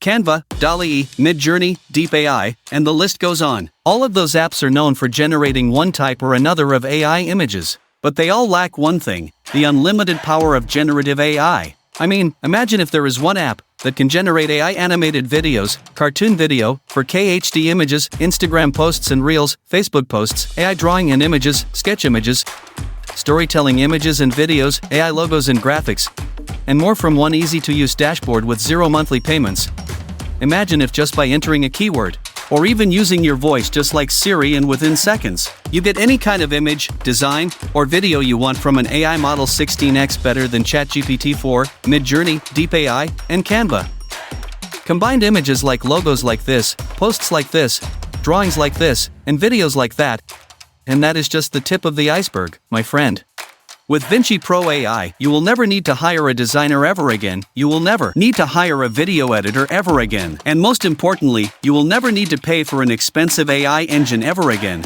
Canva, DALL-E, Midjourney, Deep AI, and the list goes on. All of those apps are known for generating one type or another of AI images. But they all lack one thing: the unlimited power of generative AI. I mean, imagine if there is one app that can generate AI animated videos, cartoon video, 4K HD images, Instagram posts and reels, Facebook posts, AI drawing and images, sketch images, storytelling images and videos, AI logos and graphics, and more from one easy-to-use dashboard with zero monthly payments. Imagine if just by entering a keyword, or even using your voice just like Siri, and within seconds, you get any kind of image, design, or video you want from an AI model 16x better than ChatGPT-4, Midjourney, Deep AI, and Canva. Combined images like logos like this, posts like this, drawings like this, and videos like that. And that is just the tip of the iceberg, my friend. With Vinci Pro AI, you will never need to hire a designer ever again, you will never need to hire a video editor ever again, and most importantly, you will never need to pay for an expensive AI engine ever again.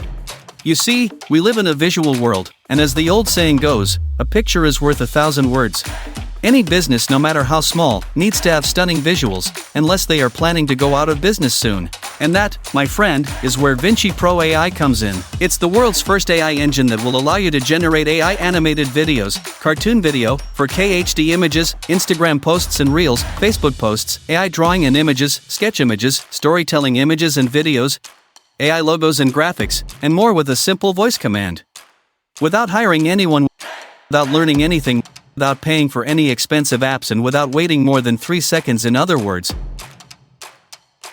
You see, we live in a visual world, and as the old saying goes, a picture is worth 1,000 words. Any business, no matter how small, needs to have stunning visuals, unless they are planning to go out of business soon. And that, my friend, is where Vinci Pro AI comes in. It's the world's first AI engine that will allow you to generate AI animated videos, cartoon video, 4K HD images, Instagram posts and reels, Facebook posts, AI drawing and images, sketch images, storytelling images and videos, AI logos and graphics, and more with a simple voice command. Without hiring anyone, without learning anything, without paying for any expensive apps, and without waiting more than 3 seconds. In other words,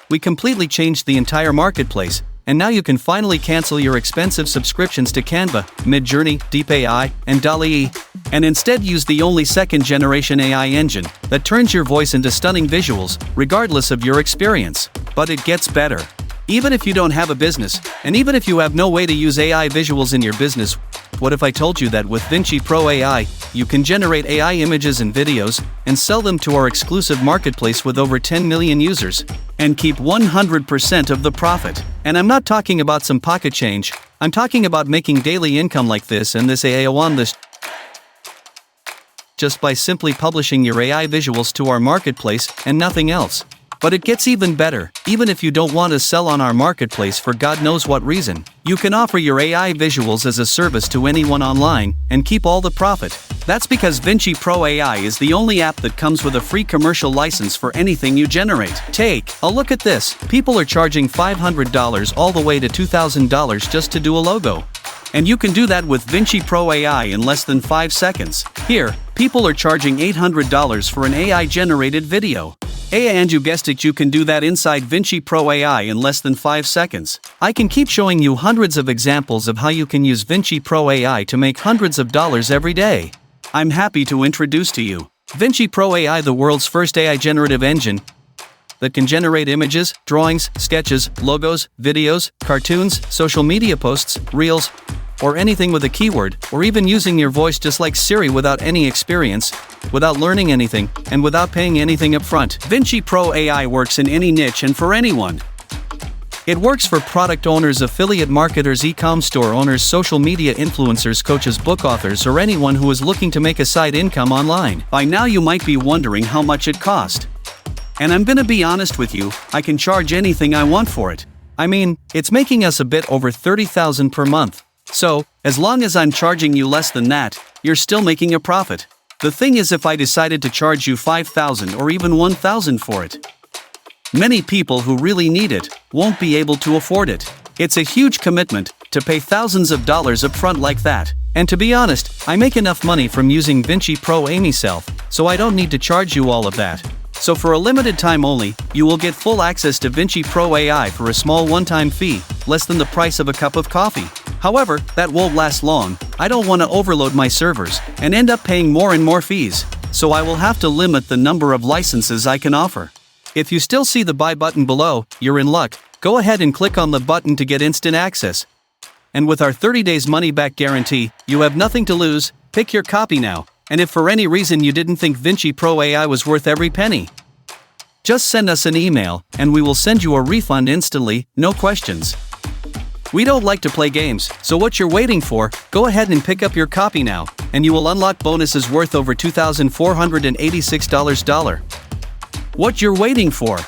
we completely changed the entire marketplace, and now you can finally cancel your expensive subscriptions to Canva, Midjourney, Deep AI, and DALL-E, and instead use the only second-generation AI engine that turns your voice into stunning visuals, regardless of your experience. But it gets better. Even if you don't have a business, and even if you have no way to use AI visuals in your business, what if I told you that with Vinci Pro AI, you can generate AI images and videos, and sell them to our exclusive marketplace with over 10 million users, and keep 100% of the profit? And I'm not talking about some pocket change, I'm talking about making daily income like this and this AI on this, just by simply publishing your AI visuals to our marketplace and nothing else. But it gets even better. Even if you don't want to sell on our marketplace for God knows what reason, you can offer your AI visuals as a service to anyone online and keep all the profit. That's because Vinci Pro AI is the only app that comes with a free commercial license for anything you generate. Take a look at this. People are charging $500 all the way to $2,000 just to do a logo. And you can do that with Vinci Pro AI in less than 5 seconds. Here, people are charging $800 for an AI-generated video. And you guessed it, you can do that inside Vinci Pro AI in less than 5 seconds. I can keep showing you hundreds of examples of how you can use Vinci Pro AI to make hundreds of dollars every day. I'm happy to introduce to you Vinci Pro AI, the world's first AI generative engine that can generate images, drawings, sketches, logos, videos, cartoons, social media posts, reels, or anything with a keyword, or even using your voice just like Siri without any experience, without learning anything, and without paying anything up front. Vinci Pro AI works in any niche and for anyone. It works for product owners, affiliate marketers, e-com store owners, social media influencers, coaches, book authors, or anyone who is looking to make a side income online. By now you might be wondering how much it costs. And I'm gonna be honest with you, I can charge anything I want for it. I mean, it's making us a bit over $30,000 per month. So, as long as I'm charging you less than that, you're still making a profit. The thing is, if I decided to charge you $5,000 or even $1,000 for it, many people who really need it won't be able to afford it. It's a huge commitment to pay thousands of dollars up front like that. And to be honest, I make enough money from using Vinci Pro AI myself, so I don't need to charge you all of that. So for a limited time only, you will get full access to Vinci Pro AI for a small one-time fee, less than the price of a cup of coffee. However, that won't last long. I don't want to overload my servers and end up paying more and more fees, so I will have to limit the number of licenses I can offer. If you still see the buy button below, you're in luck. Go ahead and click on the button to get instant access. And with our 30 days money-back guarantee, you have nothing to lose. Pick your copy now. And if for any reason you didn't think Vinci Pro AI was worth every penny, just send us an email, and we will send you a refund instantly, no questions. We don't like to play games, so what you're waiting for, go ahead and pick up your copy now, and you will unlock bonuses worth over $2,486. What you're waiting for?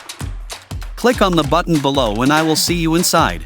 Click on the button below and I will see you inside.